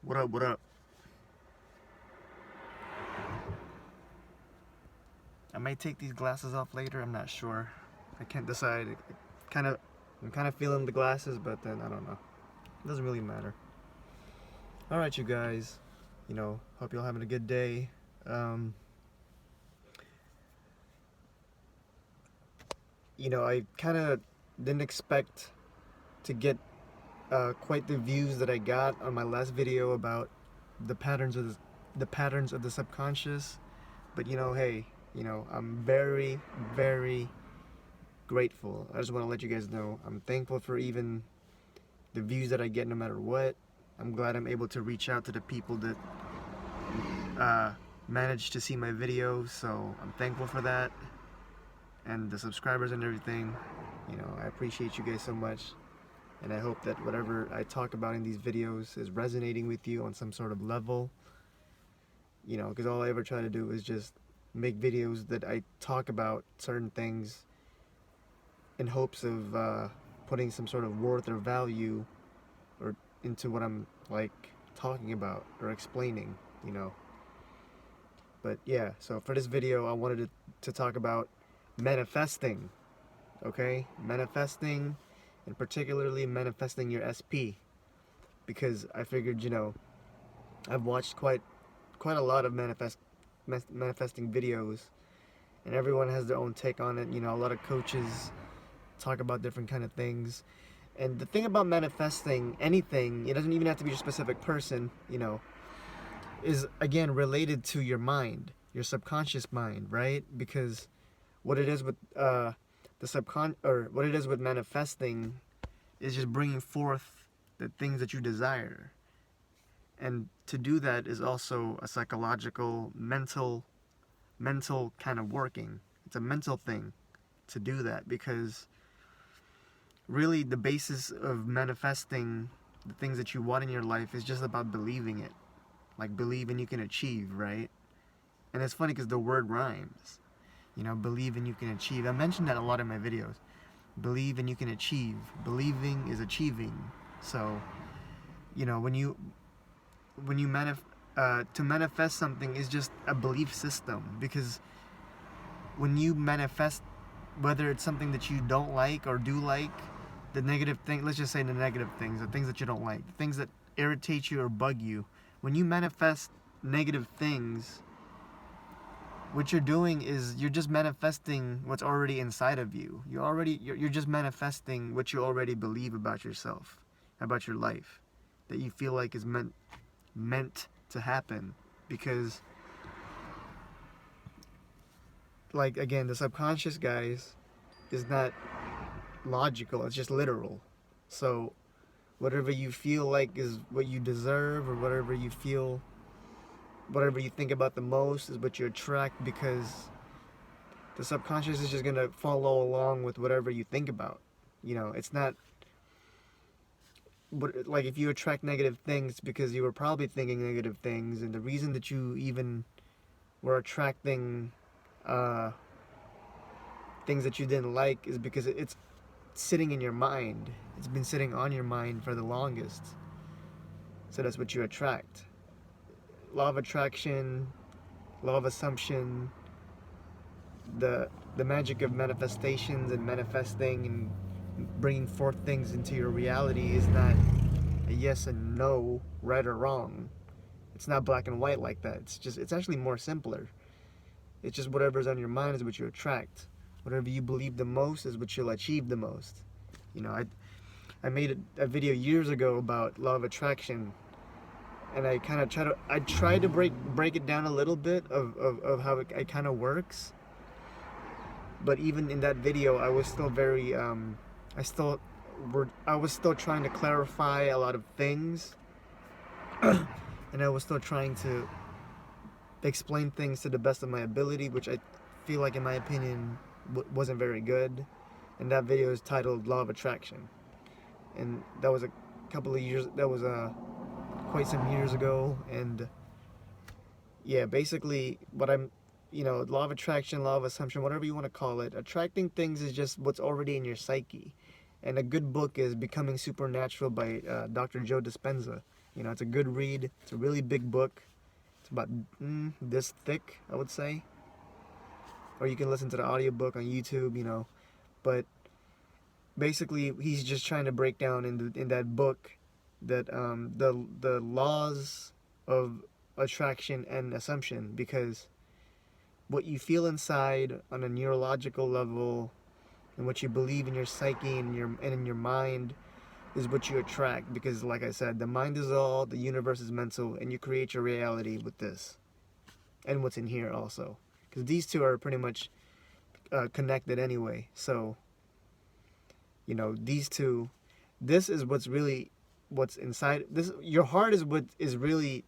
What up, what up? I may take these glasses off later, I'm not sure. I can't decide. Kind of, I'm kind of feeling the glasses, but then I don't know. It doesn't really matter. All right, you guys. Hope you're having a good day. Um, I kind of didn't expect to get quite the views that I got on my last video about the patterns of the patterns of the subconscious. But hey, I'm very, very grateful. I just want to let you guys know I'm thankful for even the views that I get no matter what. I'm glad I'm able to reach out to the people that manage to see my videos, so I'm thankful for that. And the subscribers and everything. I appreciate you guys so much. And I hope that whatever I talk about in these videos is resonating with you on some sort of level. Because all I ever try to do is just make videos that I talk about certain things in hopes of putting some sort of worth or value or into what I'm talking about or explaining. But yeah, so for this video I wanted to talk about manifesting, okay? Manifesting, and particularly manifesting your SP, because I figured, I've watched quite a lot of manifesting videos, and everyone has their own take on it. A lot of coaches talk about different kind of things. And the thing about manifesting anything, it doesn't even have to be a specific person, is again related to your mind, your subconscious mind, right? Because what it is with what it is with manifesting is just bringing forth the things that you desire. And to do that is also a psychological, mental kind of working. It's a mental thing to do that, because really the basis of manifesting the things that you want in your life is just about believing it. Like, believe and you can achieve, right? And it's funny because the word rhymes. Believe and you can achieve. I mentioned that a lot in my videos. Believe and you can achieve. Believing is achieving. So, when you to manifest something is just a belief system, because when you manifest, whether it's something that you don't like or do like, the negative thing, let's just say the negative things, the things that you don't like, the things that irritate you or bug you, when you manifest negative things, what you're doing is you're just manifesting what's already inside of you. You're just manifesting what you already believe about yourself, about your life, that you feel like is meant to happen. Because, again, the subconscious, guys, is not logical, it's just literal. So whatever you feel like is what you deserve, or whatever you think about the most is what you attract, because the subconscious is just going to follow along with whatever you think about. It's not, but like, if you attract negative things because you were probably thinking negative things, and the reason that you even were attracting things that you didn't like is because it's sitting in your mind. It's been sitting on your mind for the longest. So that's what you attract. Law of attraction, law of assumption, the magic of manifestations and manifesting and bringing forth things into your reality is not a yes and no, right or wrong. It's not black and white like that. It's actually more simpler. It's just whatever's on your mind is what you attract. Whatever you believe the most is what you'll achieve the most. I made a video years ago about law of attraction, and I kind of try to break it down a little bit of how it kind of works. But even in that video, I was still very I was still trying to clarify a lot of things, and I was still trying to explain things to the best of my ability, which I feel like, in my opinion, wasn't very good. And that video is titled Law of Attraction, and that was quite some years ago. And yeah, basically what law of attraction, law of assumption, whatever you want to call it, attracting things is just what's already in your psyche. And a good book is Becoming Supernatural by Dr. Joe Dispenza. You know, it's a good read. It's a really big book. It's about this thick, I would say. Or you can listen to the audiobook on YouTube, you know. But basically, he's just trying to break down in that book that the laws of attraction and assumption, because what you feel inside on a neurological level and what you believe in your psyche and in your mind is what you attract. Because like I said, the mind is all, the universe is mental, and you create your reality with this and what's in here also, because these two are pretty much connected anyway. So you know, these two, this is what's inside this. Your heart is what is really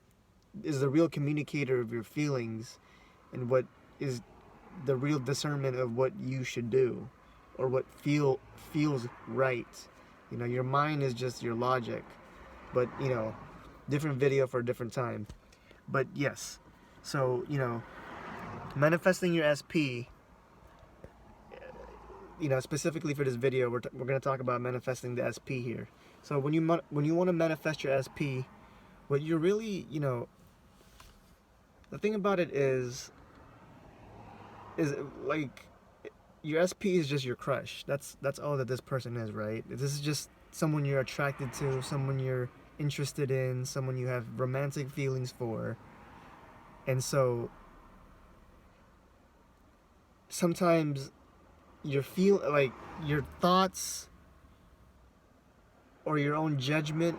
is the real communicator of your feelings, and what is the real discernment of what you should do or what feels right. You know, your mind is just your logic. But you know, different video for a different time. But yes, so you know, manifesting your SP, you know, specifically for this video, we're going to talk about manifesting the SP here. So when you want to manifest your SP, what you're really, you know, the thing about it is like your SP is just your crush. That's all that this person is, right? This is just someone you're attracted to, someone you're interested in, someone you have romantic feelings for. And so sometimes like your thoughts or your own judgment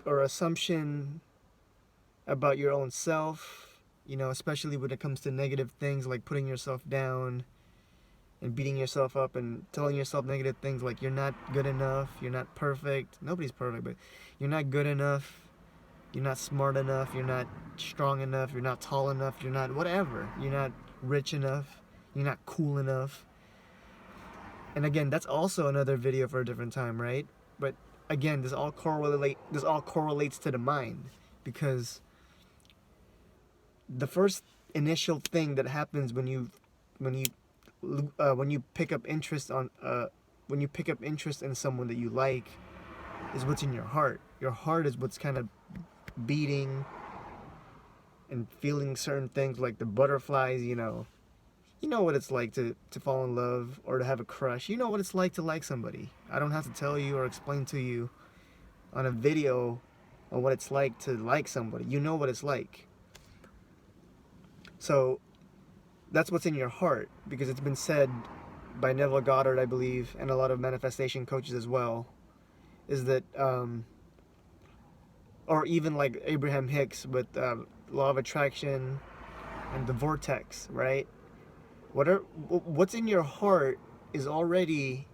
or assumption about your own self, you know, especially when it comes to negative things like putting yourself down and beating yourself up and telling yourself negative things like you're not good enough, you're not perfect. Nobody's perfect, but you're not good enough, you're not smart enough, you're not strong enough, you're not tall enough, you're not whatever, you're not rich enough, you're not cool enough. And again, that's also another video for a different time, right? But again, this all correlates to the mind, because the first initial thing that happens when you pick up interest in someone that you like is what's in your heart. Your heart is what's kind of beating and feeling certain things, like the butterflies. You know what it's like to fall in love or to have a crush. You know what it's like to like somebody. I don't have to tell you or explain to you on a video on what it's like to like somebody. You know what it's like. So that's what's in your heart, because it's been said by Neville Goddard, I believe, and a lot of manifestation coaches as well, is that, or even like Abraham Hicks with law of attraction and the vortex, right? What's in your heart is already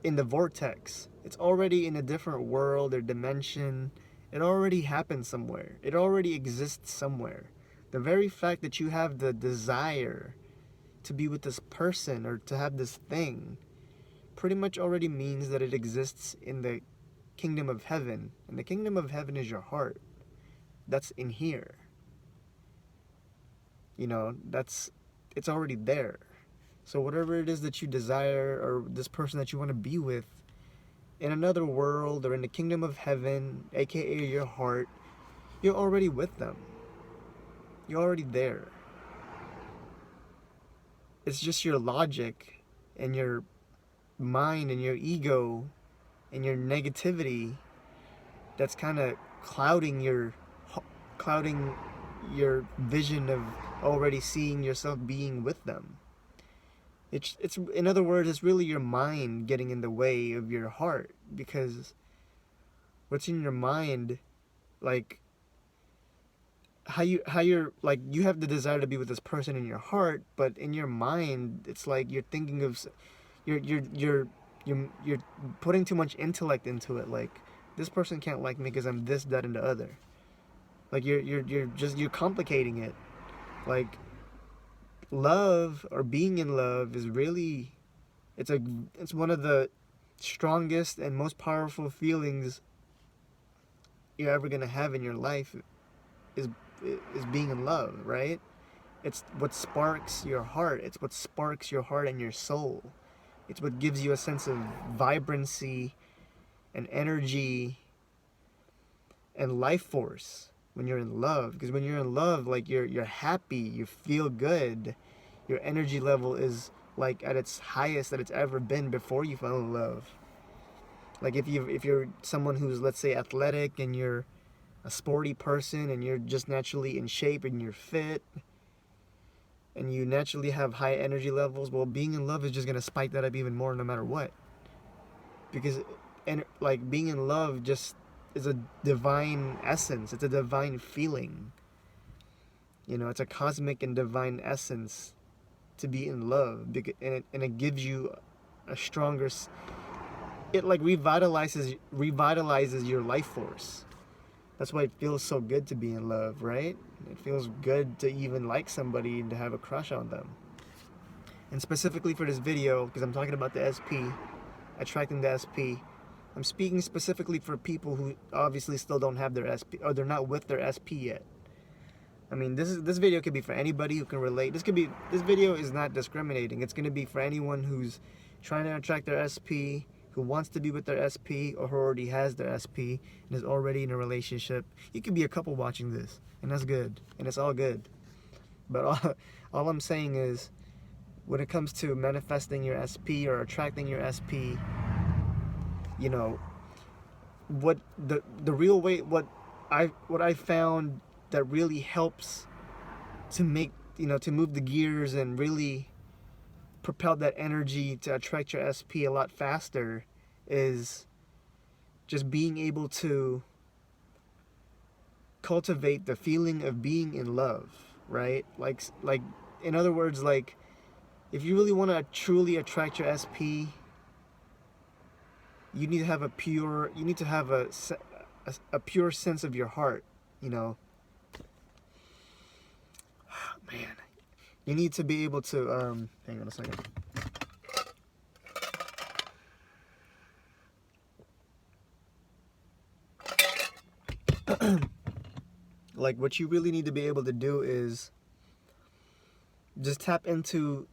in the vortex. It's already in a different world or dimension. It already happened somewhere. It already exists somewhere. The very fact that you have the desire to be with this person or to have this thing pretty much already means that it exists in the kingdom of heaven. And the kingdom of heaven is your heart. That's in here. You know, it's already there. So whatever it is that you desire, or this person that you want to be with in another world or in the kingdom of heaven, aka your heart, you're already with them. You're already there. It's just your logic and your mind and your ego and your negativity that's kind of clouding your vision of already seeing yourself being with them. It's in other words, it's really your mind getting in the way of your heart, because what's in your mind, like how you're like, you have the desire to be with this person in your heart, but in your mind it's like you're thinking of you're putting too much intellect into it, like this person can't like me because I'm this, that, and the other. Like you're complicating it. Like love or being in love is really, it's one of the strongest and most powerful feelings you're ever gonna have in your life, is being in love, right? It's what sparks your heart. It's what sparks your heart and your soul. It's what gives you a sense of vibrancy and energy and life force when you're in love. Because when you're in love, like you're happy, you feel good, your energy level is like at its highest that it's ever been before you fell in love. Like if you're someone who's, let's say, athletic, and you're a sporty person, and you're just naturally in shape, and you're fit, and you naturally have high energy levels, well, being in love is just going to spike that up even more no matter what. Because like being in love just is a divine essence. It's a divine feeling. You know, it's a cosmic and divine essence to be in love, and it gives you a stronger. It like revitalizes your life force. That's why it feels so good to be in love, right? It feels good to even like somebody and to have a crush on them. And specifically for this video, because I'm talking about the SP, attracting the SP, I'm speaking specifically for people who obviously still don't have their SP, or they're not with their SP yet. I mean, this video could be for anybody who can relate. This video is not discriminating. It's going to be for anyone who's trying to attract their SP, who wants to be with their SP, or who already has their SP and is already in a relationship. You could be a couple watching this, and that's good, and it's all good. But all I'm saying is, when it comes to manifesting your SP or attracting your SP, you know, what the real way, what I found that really helps to make, to move the gears and really propel that energy to attract your SP a lot faster, is just being able to cultivate the feeling of being in love, right? Like in other words, like if you really want to truly attract your SP, you need to have a pure sense of your heart, man. You need to be able to hang on a second. Like, what you really need to be able to do is just tap into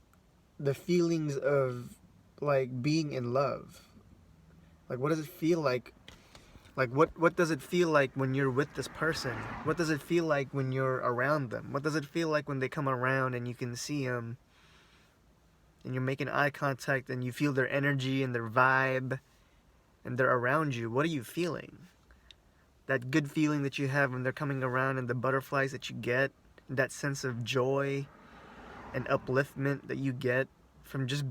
the feelings of, like, being in love. Like, what does it feel like? Like, what does it feel like when you're with this person? What does it feel like when you're around them? What does it feel like when they come around and you can see them and you're making eye contact and you feel their energy and their vibe and they're around you? What are you feeling? That good feeling that you have when they're coming around, and the butterflies that you get, that sense of joy and upliftment that you get from just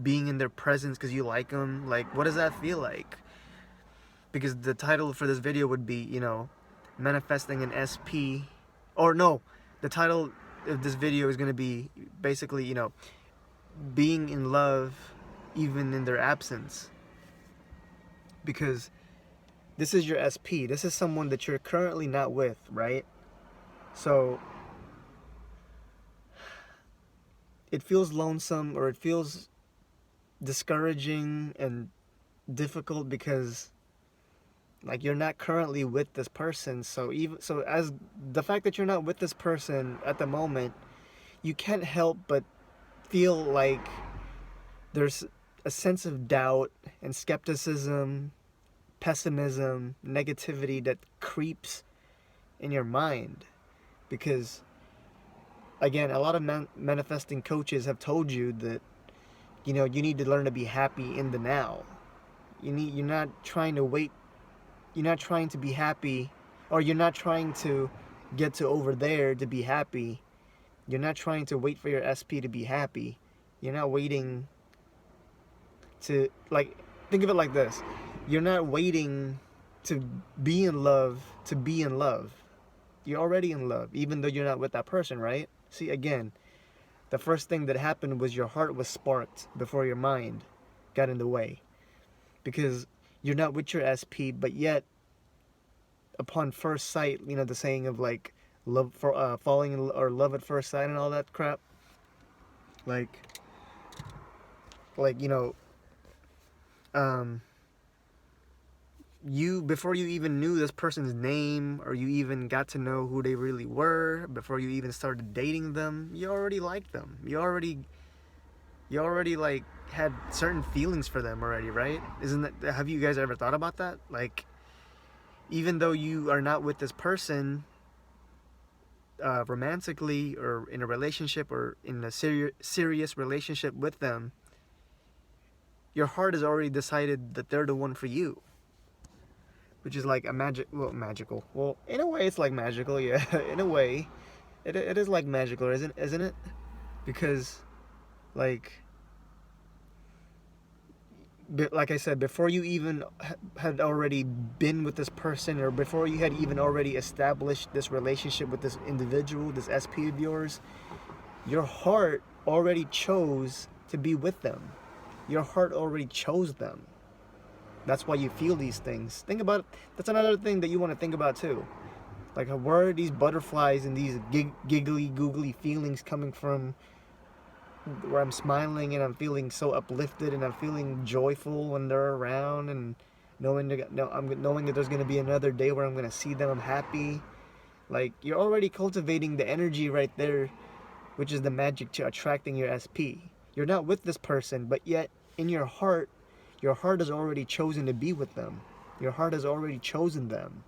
being in their presence because you like them. Like, what does that feel like? Because the title for this video would be, manifesting an SP. Or no, the title of this video is going to be basically, being in love even in their absence. Because this is your SP. This is someone that you're currently not with, right? So it feels lonesome, or it feels discouraging and difficult because, like, you're not currently with this person. So as the fact that you're not with this person at the moment, you can't help but feel like there's a sense of doubt and skepticism, pessimism, negativity that creeps in your mind. Because, again, a lot of manifesting coaches have told you that, you need to learn to be happy in the now. You're not trying to wait. You're not trying to be happy, or you're not trying to get to over there to be happy. You're not trying to wait for your SP to be happy. You're not waiting to, like, think of it like this. You're not waiting to be in love to be in love. You're already in love, even though you're not with that person, right? See, again, the first thing that happened was your heart was sparked before your mind got in the way. Because you're not with your SP, but yet, upon first sight, the saying of, like, love for falling in, or love at first sight and all that crap. Like you, before you even knew this person's name, or you even got to know who they really were, before you even started dating them, you already liked them. You already like had certain feelings for them already, right? Isn't that, have you guys ever thought about that? Like, even though you are not with this person romantically or in a relationship or in a serious relationship with them, your heart has already decided that they're the one for you, which is like a magical. Well, in a way, it's like magical, yeah. In a way, it is like magical, isn't it? Because, like, like I said, before you even had already been with this person, or before you had even already established this relationship with this individual, this SP of yours, your heart already chose to be with them. Your heart already chose them. That's why you feel these things. Think about it. That's another thing that you want to think about too. Like, where are these butterflies and these giggly, googly feelings coming from? Where I'm smiling and I'm feeling so uplifted and I'm feeling joyful when they're around, and knowing that there's gonna be another day where I'm gonna see them. I'm happy. Like, you're already cultivating the energy right there, which is the magic to attracting your SP. You're not with this person, but yet in your heart has already chosen to be with them. Your heart has already chosen them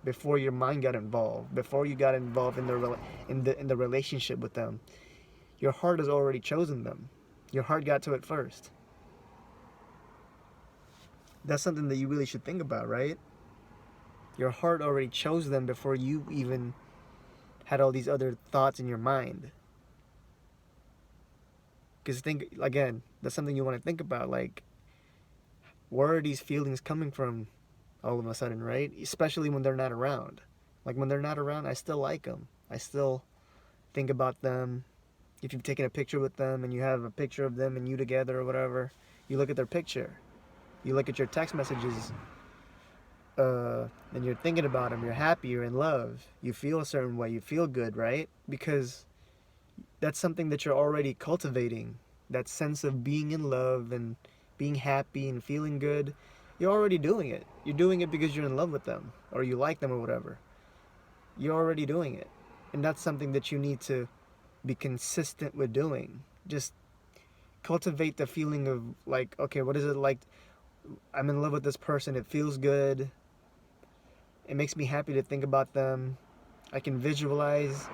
before your mind got involved, before you got involved in the relationship with them. Your heart has already chosen them. Your heart got to it first. That's something that you really should think about, right? Your heart already chose them before you even had all these other thoughts in your mind. Because again, that's something you want to think about. Like, where are these feelings coming from all of a sudden, right? Especially when they're not around. Like, when they're not around, I still like them. I still think about them. If you've taken a picture with them and you have a picture of them and you together or whatever, you look at their picture. You look at your text messages, and you're thinking about them. You're happy. You're in love. You feel a certain way. You feel good, right? Because that's something that you're already cultivating. That sense of being in love and being happy and feeling good. You're already doing it. You're doing it because you're in love with them or you like them or whatever. You're already doing it. And that's something that you need to be consistent with doing. Just cultivate the feeling of, like, okay, what is it like? I'm in love with this person. It feels good. It makes me happy to think about them. I can visualize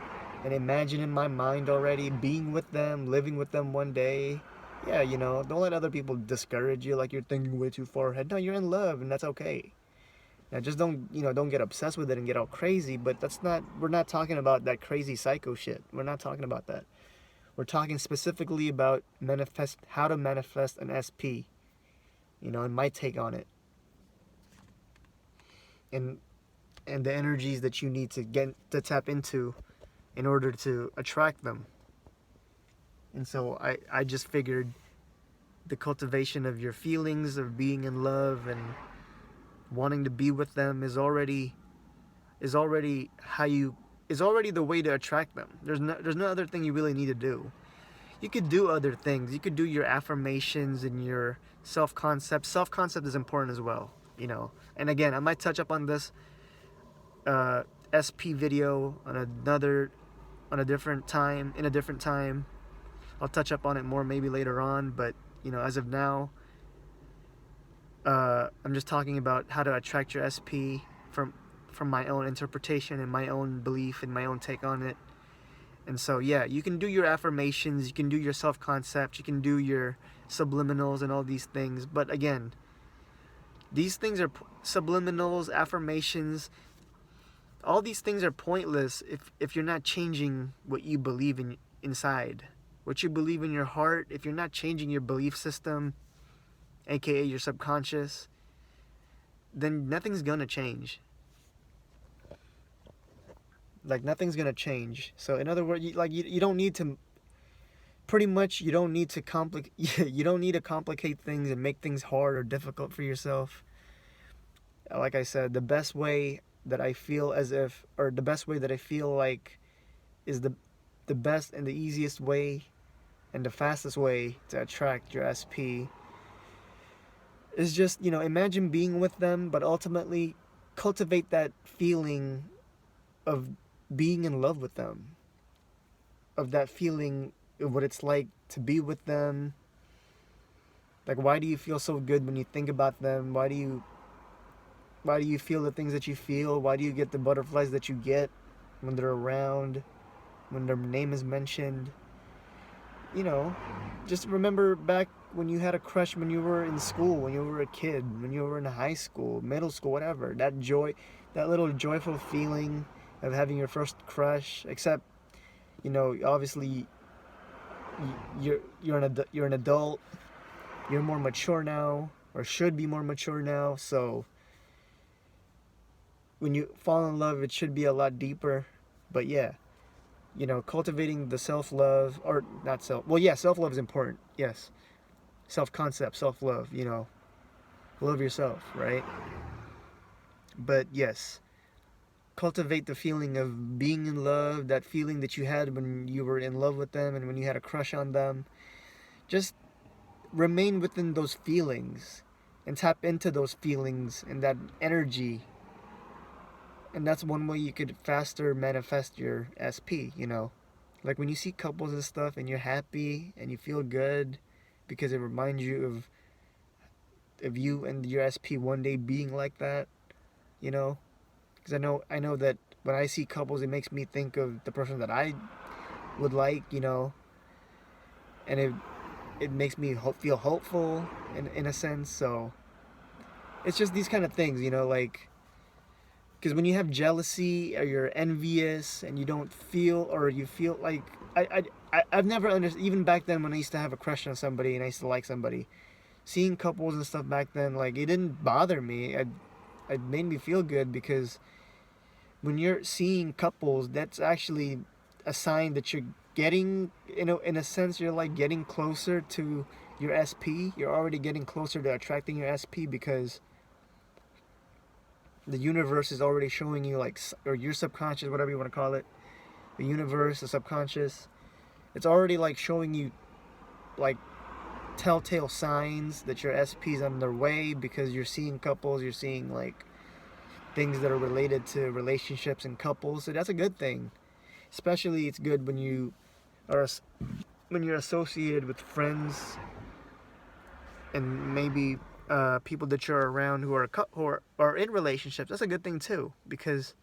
and imagine in my mind already being with them, living with them one day. Yeah, don't let other people discourage you like you're thinking way too far ahead. No, you're in love, and that's okay. Now, just don't get obsessed with it and get all crazy. But we're not talking about that crazy psycho shit. We're not talking about that. We're talking specifically about how to manifest an SP, and my take on it. And the energies that you need to tap into in order to attract them. And so I just figured the cultivation of your feelings of being in love and wanting to be with them is already the way to attract them. There's no other thing you really need to do. You could do other things. You could do your affirmations and your self-concept. Self-concept is important as well, And again, I might touch up on this SP video on a different time, in a different time. I'll touch up on it more maybe later on, but as of now, I'm just talking about how to attract your SP from my own interpretation and my own belief and my own take on it. And so, yeah, you can do your affirmations, you can do your self-concept, you can do your subliminals and all these things. But again, these things are subliminals, affirmations. All these things are pointless if you're not changing what you believe in inside. What you believe in your heart, if you're not changing your belief system, aka your subconscious, then nothing's gonna change. Like, nothing's gonna change. So in other words, you don't need to. Pretty much, you don't need to you don't need to complicate things and make things hard or difficult for yourself. Like I said, the best way that I feel like is the best and the easiest way and the fastest way to attract your SP is just, imagine being with them, but ultimately cultivate that feeling of being in love with them, of that feeling of what it's like to be with them. Like, why do you feel so good when you think about them? Why do you Why do you feel the things that you feel? Why do you get the butterflies that you get when they're around, when their name is mentioned? You know, just remember back when you had a crush when you were in school, when you were a kid, when you were in high school, middle school, whatever. That joy, that little joyful feeling of having your first crush. Except, you know, obviously you're an adult. You're more mature now, or should be more mature now. So when you fall in love, it should be a lot deeper. But yeah, you know, cultivating the self-love, or not self, well, yeah, self-love is important. Yes, self-concept, self-love, you know, love yourself, right? But yes, cultivate the feeling of being in love, that feeling that you had when you were in love with them and when you had a crush on them. Just remain within those feelings and tap into those feelings and that energy. And that's one way you could faster manifest your SP, you know. Like when you see couples and stuff and you're happy and you feel good because it reminds you of you and your SP one day being like that, you know. Because I know that when I see couples, it makes me think of the person that I would like, you know, and it makes me feel hopeful in a sense. So it's just these kind of things, you know, like because when you have jealousy or you're envious and you don't feel, or you feel like I've never understood, even back then when I used to have a crush on somebody and I used to like somebody, seeing couples and stuff back then, like it didn't bother me. It made me feel good because when you're seeing couples, that's actually a sign that you're getting, you know, in a sense, you're like getting closer to your SP. You're already getting closer to attracting your SP because the universe is already showing you, like, or your subconscious, whatever you want to call it, the universe, the subconscious, it's already like showing you like telltale signs that your SP is on their way because you're seeing couples, you're seeing like things that are related to relationships and couples. So that's a good thing. Especially it's good when you are when you're associated with friends and maybe people that you're around who are in relationships. That's a good thing too because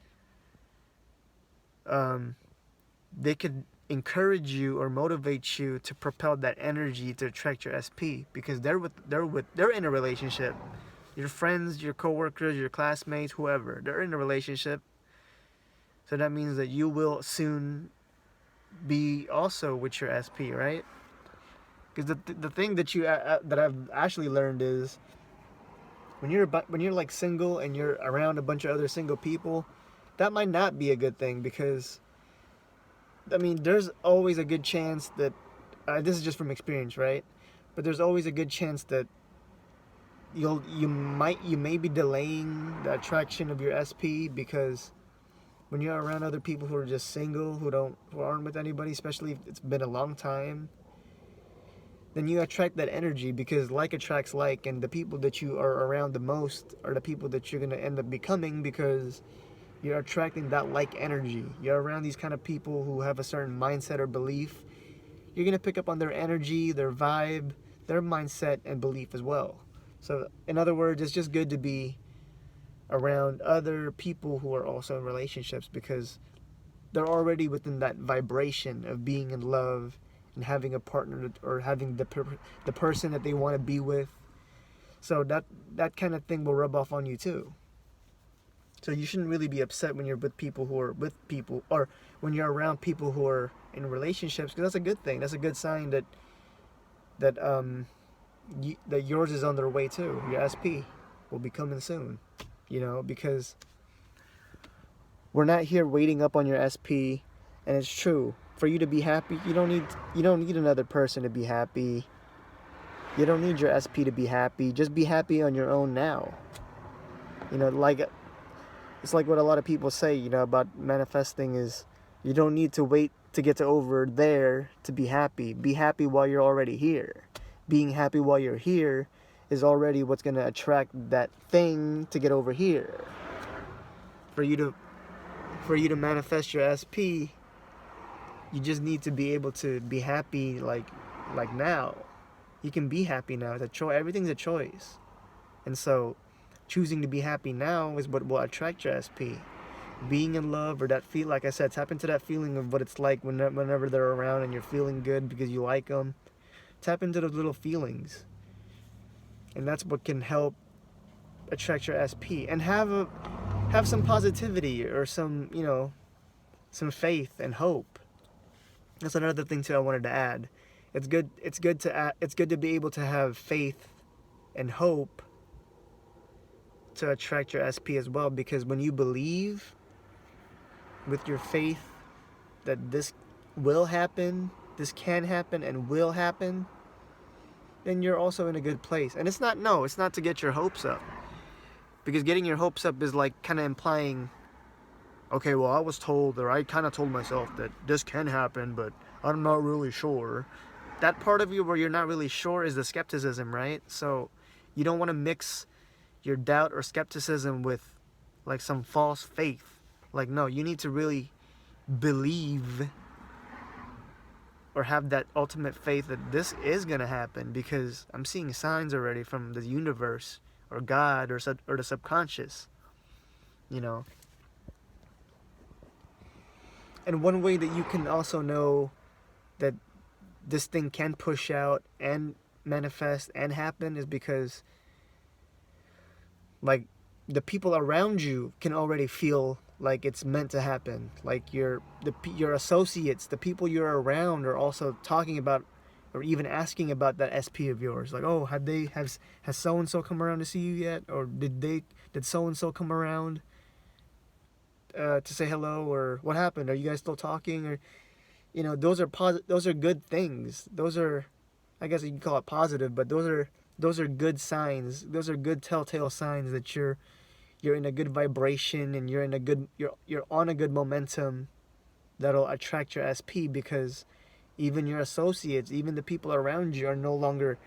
they could encourage you or motivate you to propel that energy to attract your SP because they're in a relationship. Your friends, your coworkers, your classmates, whoever, they're in a relationship. So that means that you will soon be also with your SP, right? Because the thing that that I've actually learned is when you're like single and you're around a bunch of other single people, that might not be a good thing because I mean there's always a good chance that this is just from experience, right? But there's always a good chance that you may be delaying the attraction of your SP because when you're around other people who are just single, who aren't with anybody, especially if it's been a long time, then you attract that energy because like attracts like, and the people that you are around the most are the people that you're going to end up becoming because you're attracting that like energy. You're around these kind of people who have a certain mindset or belief. You're going to pick up on their energy, their vibe, their mindset and belief as well. So in other words, it's just good to be around other people who are also in relationships because they're already within that vibration of being in love and having a partner or having the person that they want to be with. So that kind of thing will rub off on you too. So you shouldn't really be upset when you're with people who are with people, or when you're around people who are in relationships, because that's a good thing. That's a good sign that that yours is on their way too. Your SP will be coming soon. You know, because we're not here waiting up on your SP, and it's true. For you to be happy, you don't need another person to be happy. You don't need your SP to be happy. Just be happy on your own now. You know, like it's like what a lot of people say, you know, about manifesting is you don't need to wait to get to over there to be happy. Be happy while you're already here. Being happy while you're here is already what's going to attract that thing to get over here. For you to manifest your SP, you just need to be able to be happy like now. You can be happy now. It's a choice. Everything's a choice. And so choosing to be happy now is what will attract your SP. Being in love, or that feel, like I said, tap into that feeling of what it's like whenever they're around and you're feeling good because you like them. Tap into those little feelings, and that's what can help attract your SP. And have some positivity, or some, you know, some faith and hope. That's another thing too I wanted to add. It's good to be able to have faith and hope to attract your SP as well, because when you believe with your faith that this will happen, this can happen and will happen, then you're also in a good place. And it's not to get your hopes up, because getting your hopes up is like kind of implying, okay, well, I was told, or I kind of told myself that this can happen, but I'm not really sure. That part of you where you're not really sure is the skepticism, right? So you don't want to mix your doubt or skepticism with like some false faith. Like, no, you need to really believe or have that ultimate faith that this is going to happen, because I'm seeing signs already from the universe or God or the subconscious, you know. And one way that you can also know that this thing can push out and manifest and happen is because, like, the people around you can already feel like it's meant to happen. Like your associates, the people you're around, are also talking about or even asking about that SP of yours. Like, oh, has so and so come around to see you yet? Or did so and so come around to say hello? Or what happened? Are you guys still talking? Or, you know, those are good things. Those are, I guess you can call it positive, but those are good signs. Those are good telltale signs that you're in a good vibration, and you're on a good momentum that'll attract your SP, because even your associates, even the people around you, are no longer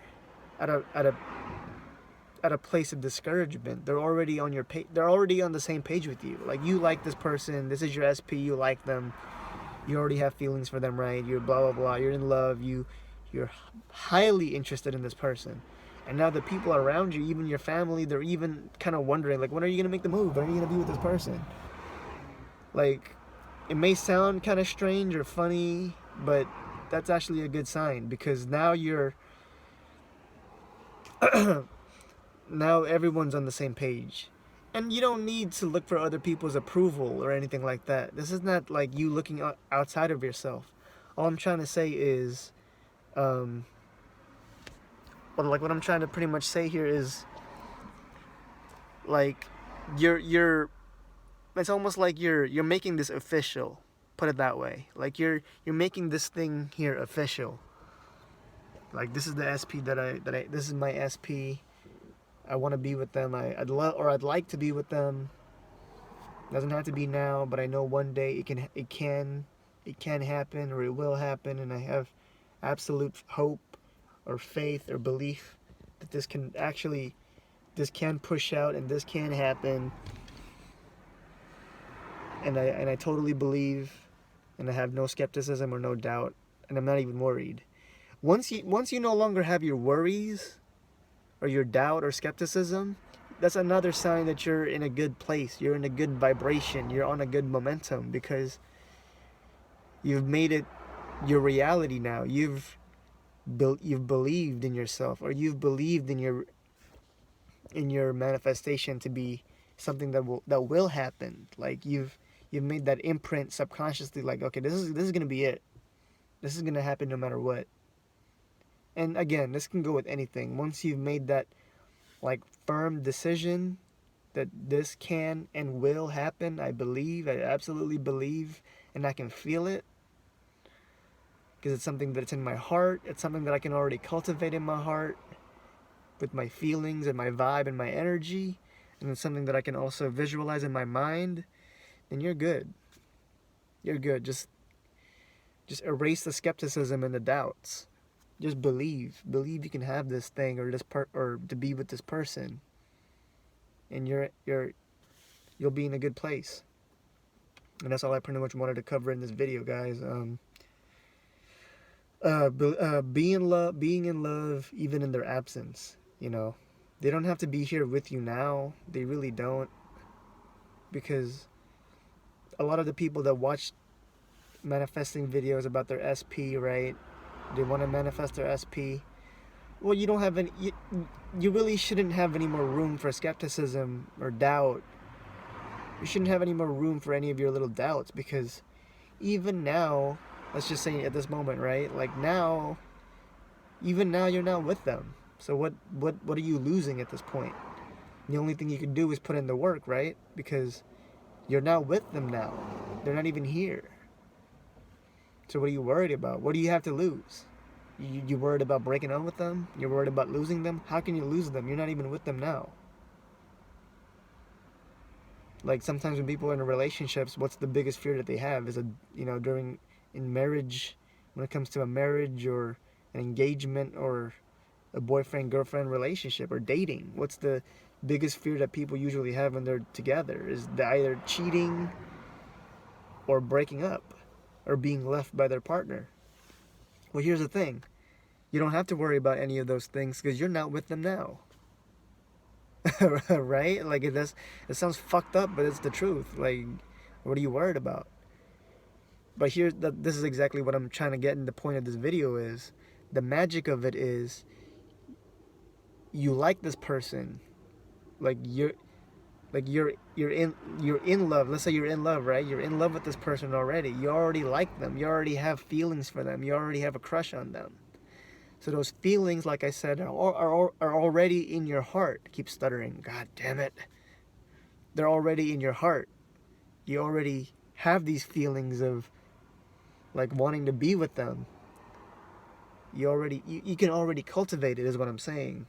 at a place of discouragement. They're already on they're already on the same page with you. Like, you like this person, this is your SP, you like them, you already have feelings for them, right? You're blah blah blah, you're in love, you're highly interested in this person. And now the people around you, even your family, they're even kind of wondering, like, when are you going to make the move? When are you going to be with this person? Like, it may sound kind of strange or funny, but that's actually a good sign, because now now everyone's on the same page. And you don't need to look for other people's approval or anything like that. This is not like you looking outside of yourself. All I'm trying to say is, what I'm trying to pretty much say here is, like, you're it's almost like you're making this official. Put it that way. Like, you're making this thing here official. Like, this is the SP this is my SP. I want to be with them. I'd like to be with them. Doesn't have to be now, but I know one day it can happen, or it will happen, and I have absolute hope or faith or belief that this can push out and this can happen. And I totally believe, and I have no skepticism or no doubt, and I'm not even worried. Once you no longer have your worries or your doubt or skepticism, that's another sign that you're in a good place. You're in a good vibration. You're on a good momentum, because you've made it your reality now. You've believed in yourself, or you've believed in your manifestation to be something that will happen. Like, you've made that imprint subconsciously, like, okay, this is going to be it. This is going to happen no matter what. And again, this can go with anything. Once you've made that, like, firm decision that this can and will happen, I absolutely believe, and I can feel it, because it's something that's in my heart. It's something that I can already cultivate in my heart with my feelings and my vibe and my energy, and it's something that I can also visualize in my mind. Then you're good. You're good. Just erase the skepticism and the doubts. Just believe you can have this thing, or or to be with this person, and you'll be in a good place. And that's all I pretty much wanted to cover in this video, guys. Being in love, even in their absence, you know. They don't have to be here with you now. They really don't. Because a lot of the people that watch manifesting videos about their SP, right? They want to manifest their SP. Well, you don't have any. You really shouldn't have any more room for skepticism or doubt. You shouldn't have any more room for any of your little doubts, because even now, let's just say at this moment, right? Like now, even now you're not with them. So what are you losing at this point? The only thing you can do is put in the work, right? Because you're not with them now. They're not even here. So what are you worried about? What do you have to lose? You worried about breaking up with them? You're worried about losing them? How can you lose them? You're not even with them now. Like sometimes when people are in relationships, what's the biggest fear that they have is in marriage, when it comes to a marriage or an engagement or a boyfriend-girlfriend relationship or dating, what's the biggest fear that people usually have when they're together? Is either cheating or breaking up or being left by their partner. Well, here's the thing. You don't have to worry about any of those things because you're not with them now. Right? Like it sounds fucked up, but it's the truth. Like, what are you worried about? But this is exactly what I'm trying to get in. The point of this video is, the magic of it is, you like this person, like you're in love. Let's say you're in love, right? You're in love with this person already. You already like them. You already have feelings for them. You already have a crush on them. So those feelings, like I said, are already in your heart. Keep stuttering. God damn it. They're already in your heart. You already have these feelings of like wanting to be with them. You can already cultivate it, is what I'm saying.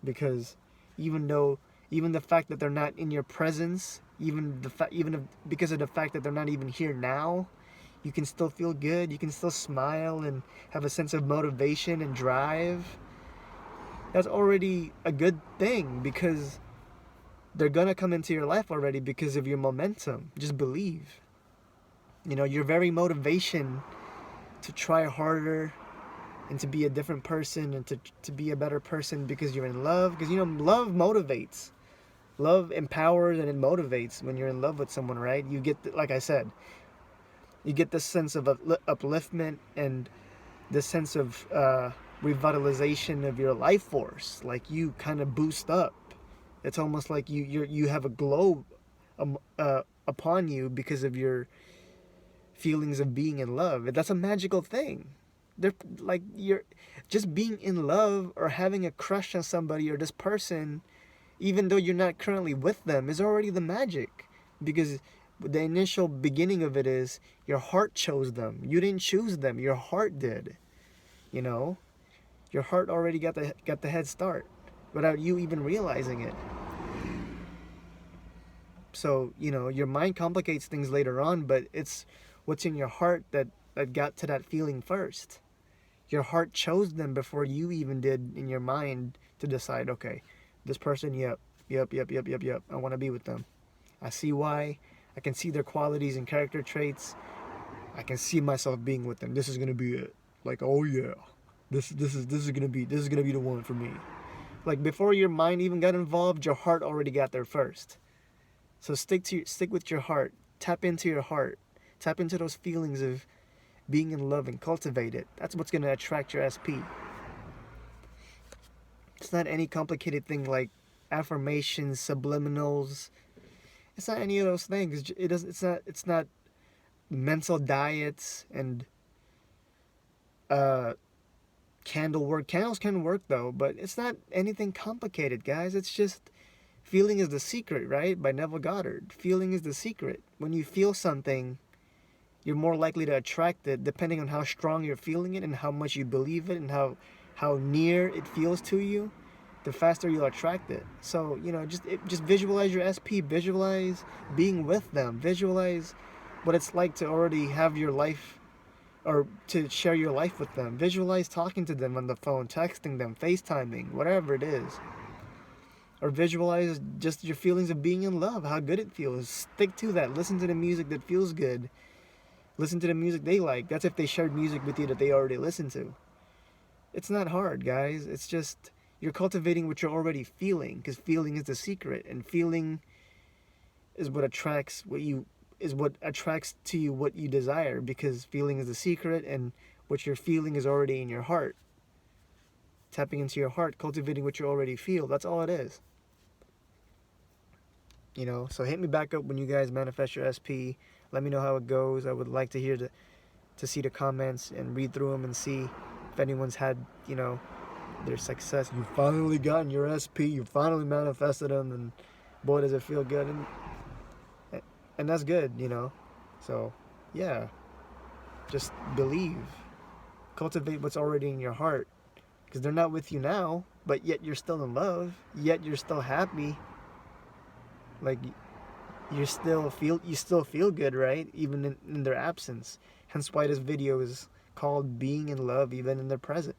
Because even the fact that they're not in your presence, because of the fact that they're not even here now, you can still feel good. You can still smile and have a sense of motivation and drive. That's already a good thing, because they're gonna come into your life already because of your momentum. Just believe. Your very motivation to try harder and to be a different person and to be a better person because you're in love. Because love motivates. Love empowers and it motivates when you're in love with someone, right? You get, like I said, you get this sense of upliftment and this sense of revitalization of your life force. Like you kind of boost up. It's almost like you have a glow upon you because of your feelings of being in love. That's a magical thing. You're just being in love or having a crush on somebody or this person, even though you're not currently with them, is already the magic. Because the initial beginning of it is your heart chose them. You didn't choose them. Your heart did. Your heart already got the head start without you even realizing it. So, your mind complicates things later on, but it's what's in your heart that got to that feeling first. Your heart chose them before you even did in your mind to decide, okay, this person, yep, I want to be with them. I see why. I can see their qualities and character traits. I can see myself being with them. This is gonna be it. Like, oh yeah, this is gonna be the one for me. Like before your mind even got involved, your heart already got there first. So stick with your heart. Tap into your heart. Tap into those feelings of being in love and cultivate it. That's what's gonna attract your SP. It's not any complicated thing like affirmations, subliminals. It's not any of those things. It's not mental diets and candle work. Candles can work though, but it's not anything complicated, guys. It's just feeling is the secret, right? By Neville Goddard. Feeling is the secret. When you feel something, you're more likely to attract it, depending on how strong you're feeling it and how much you believe it and how near it feels to you. The faster you'll attract it. So, just visualize your SP. Visualize being with them. Visualize what it's like to already have your life, or to share your life with them. Visualize talking to them on the phone, texting them, FaceTiming, whatever it is. Or visualize just your feelings of being in love, how good it feels. Stick to that. Listen to the music that feels good. Listen to the music they like. That's if they shared music with you that they already listened to. It's not hard, guys. It's just You're cultivating what you're already feeling, because feeling is the secret, and feeling is what attracts to you what you desire, because feeling is the secret, and what you're feeling is already in your heart. Tapping into your heart, cultivating what you already feel. That's all it is. You know, so hit me back up when you guys manifest your SP. Let me know how it goes. I would like to hear to see the comments and read through them and see if anyone's had, you know, their success. You finally gotten your SP. You finally manifested them, and boy, does it feel good. And that's good, you know. So, yeah, just believe. Cultivate what's already in your heart, because they're not with you now, but yet you're still in love. Yet you're still happy. Like, you still feel good, right? Even in their absence. Hence why this video is called Being in Love Even in Their Present.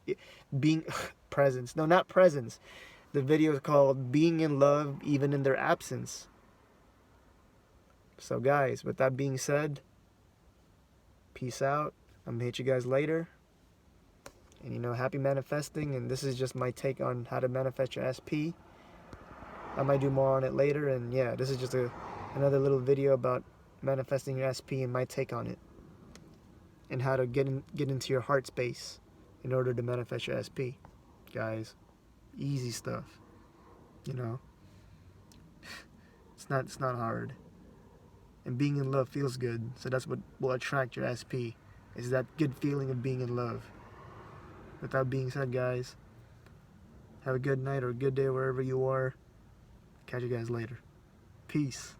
Being presence. No, not presence. The video is called Being in Love Even in Their Absence. So guys, with that being said, peace out. I'm gonna hit you guys later. And you know, happy manifesting, and this is just my take on how to manifest your SP. I might do more on it later, and yeah, this is just another little video about manifesting your SP and my take on it, and how to get into your heart space in order to manifest your SP. Guys, easy stuff. You know, it's not hard. And being in love feels good, so that's what will attract your SP. Is that good feeling of being in love. With that being said, guys, have a good night or a good day wherever you are. Catch you guys later. Peace.